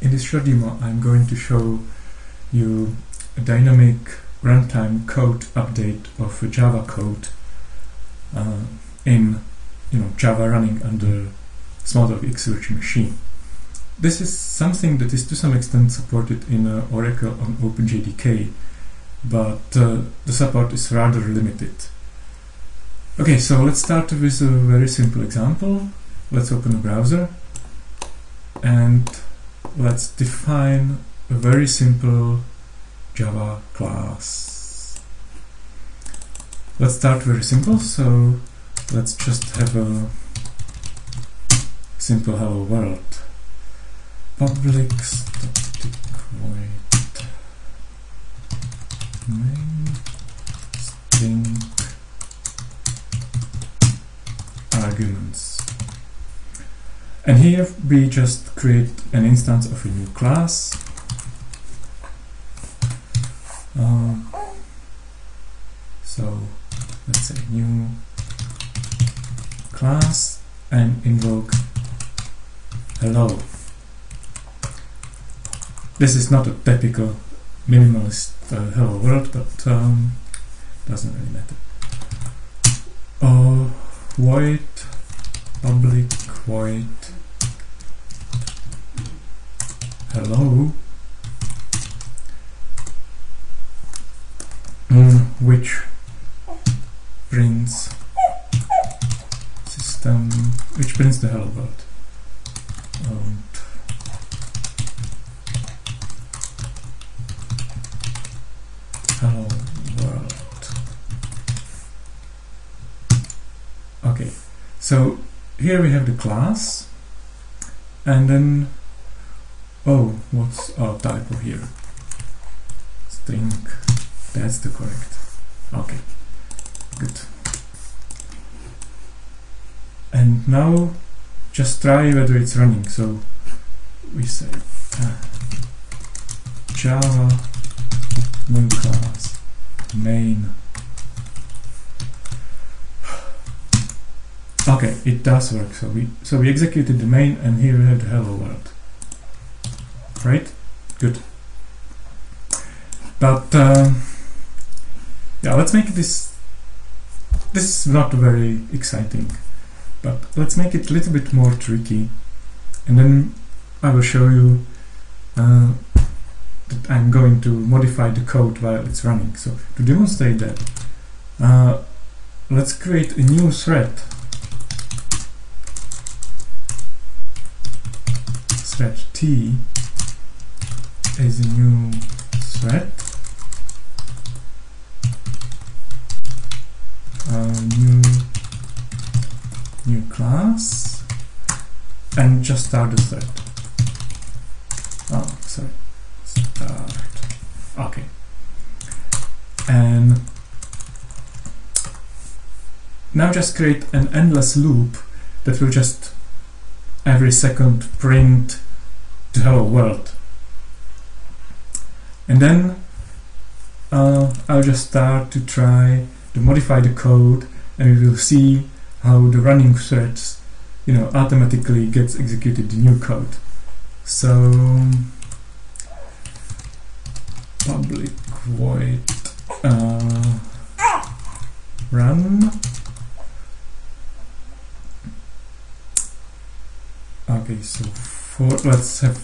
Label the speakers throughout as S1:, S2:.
S1: In this short demo, I'm going to show you a dynamic runtime code update of a Java code in Java running under Smalltalk X virtual machine. This is something that is to some extent supported in Oracle on OpenJDK, but the support is rather limited. Okay, so let's start with a very simple example. Let's open a browser and let's define a very simple Java class. Let's start very simple, so let's just have a simple hello world. Public static void main string arguments. And here we just create an instance of a new class. So let's say new class and invoke hello. This is not a typical minimalist hello world, but doesn't really matter. Void public void hello, which prints the hello world. Hello world. Okay, so here we have the class, and then what's our typo here? String. That's the correct. Okay, good. And now just try whether it's running. So we say Java new class main. Okay, it does work. So we executed the main, and here we have the hello world. Right? Good. But yeah, let's make this. This is not very exciting, but let's make it a little bit more tricky, and then I will show you that I'm going to modify the code while it's running. So to demonstrate that, let's create a new thread. Thread T is a new thread, new class, and just start the thread. Oh, sorry. Start. Okay. And now just create an endless loop that will just every second print the hello world. And then I'll just start to try to modify the code, and we will see how the running threads, automatically gets executed the new code. So public void run. Okay, so let's have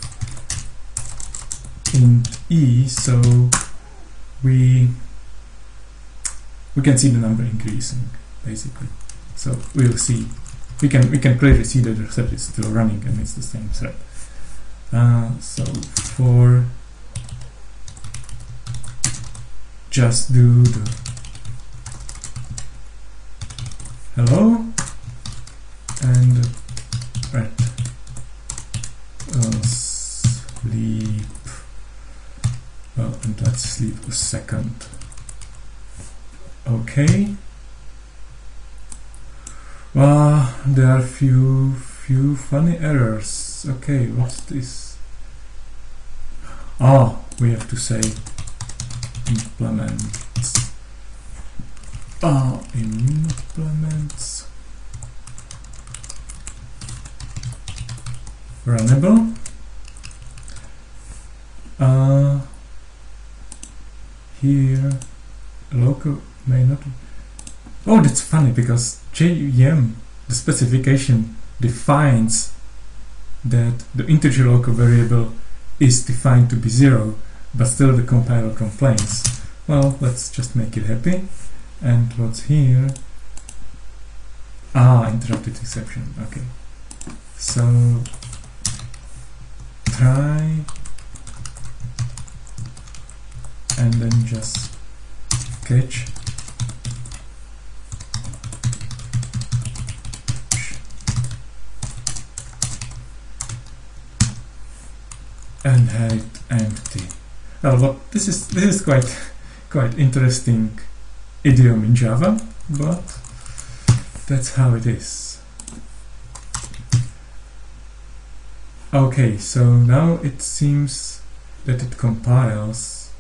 S1: int e, so we can see the number increasing basically. So we'll see. We can clearly see that the thread is still running and it's the same thread. So for just do the hello and the thread sleep. And let's sleep a second. Okay. Well, there are few funny errors. Okay, what's this? Oh, we have to say implements. Implements runnable. here local may not. Oh, that's funny, because JVM, the specification, defines that the integer local variable is defined to be 0, but still the compiler complains. Well, let's just make it happy. And what's here? Ah, interrupted exception. Okay. So try and then just catch and hide empty. Well, this is quite interesting idiom in Java, but that's how it is. Okay, so now it seems that it compiles.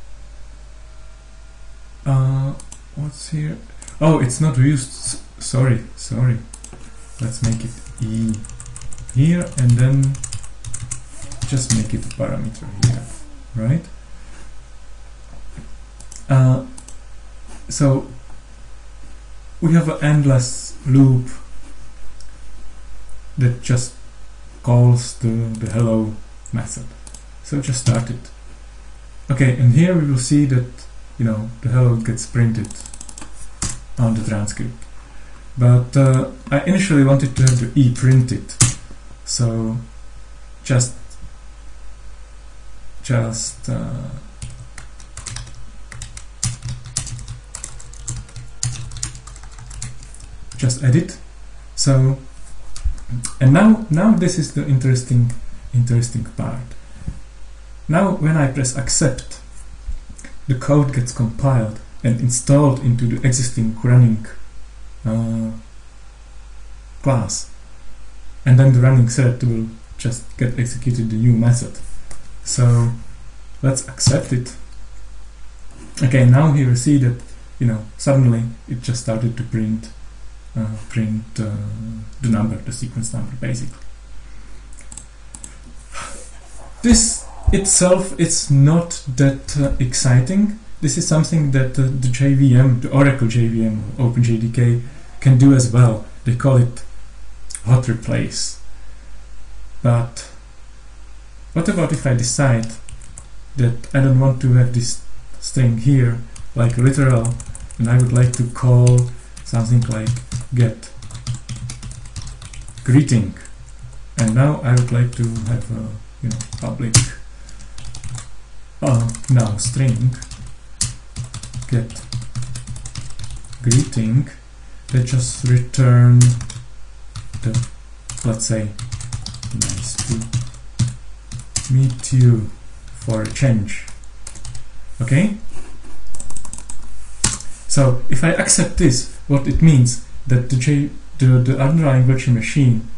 S1: What's here? Oh, it's not used. Sorry. Let's make it E here and then just make it a parameter here, right? So we have an endless loop that just calls the hello method. So just start it. Okay, and here we will see that, you know, the hello gets printed on the transcript. But I initially wanted to have the E printed, so just edit. So, and now this is the interesting part. Now when I press accept, the code gets compiled and installed into the existing running class, and then the running thread will just get executed the new method. So let's accept it. Okay, now here we see that, you know, suddenly it just started to print the number, the sequence number, basically. This itself is not that exciting. This is something that the JVM, the Oracle JVM, OpenJDK, can do as well. They call it hot replace. But what about if I decide that I don't want to have this string here, like literal, and I would like to call something like get greeting, and now I would like to have a, you know, public now string get greeting that just return the, let's say, nice to meet you for a change. Okay, so if I accept this, what it means that the underlying virtual machine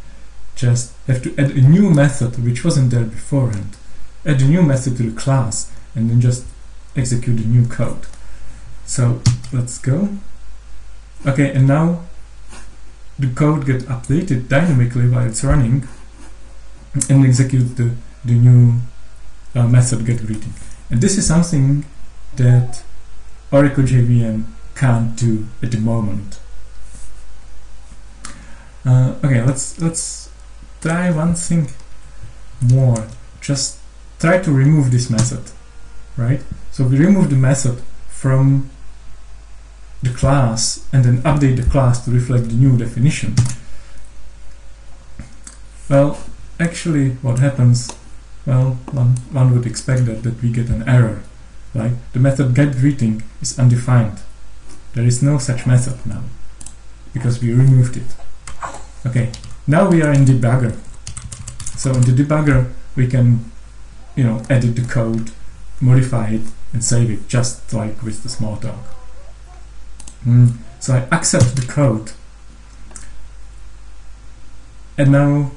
S1: just have to add a new method which wasn't there beforehand, add a new method to the class, and then just execute the new code. So let's go. Okay, and now the code gets updated dynamically while it's running and execute the new method getGreeting. And this is something that Oracle JVM can't do at the moment. Okay, let's try one thing more. Just try to remove this method, right? So we remove the method from the class and then update the class to reflect the new definition. Well, actually what happens, well, one would expect that we get an error, like the method getGreeting is undefined. There is no such method now because we removed it. Okay, now we are in debugger. So in the debugger we can, you know, edit the code, modify it, and save it, just like with the Smalltalk. So I accept the code, and now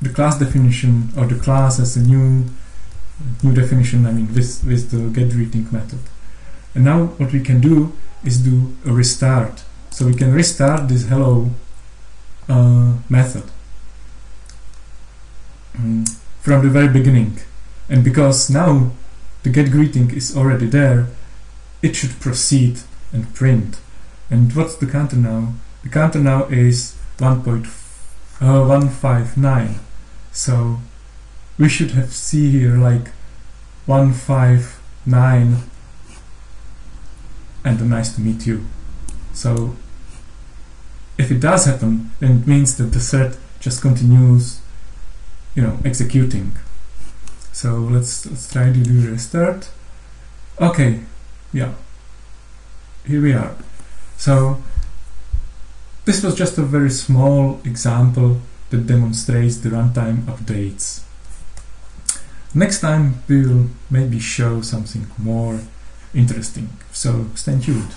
S1: the class definition, or the class has a new definition, I mean with the getGreeting method. And now what we can do is do a restart. So we can restart this hello method from the very beginning. And because now the get greeting is already there, it should proceed and print. And what's the counter now? The counter now is 159. So we should have see here like 159 and a nice to meet you. So if it does happen, then it means that the thread just continues, executing. So let's try to do restart. Okay, yeah, here we are. So this was just a very small example that demonstrates the runtime updates. Next time we will maybe show something more interesting, so stay tuned.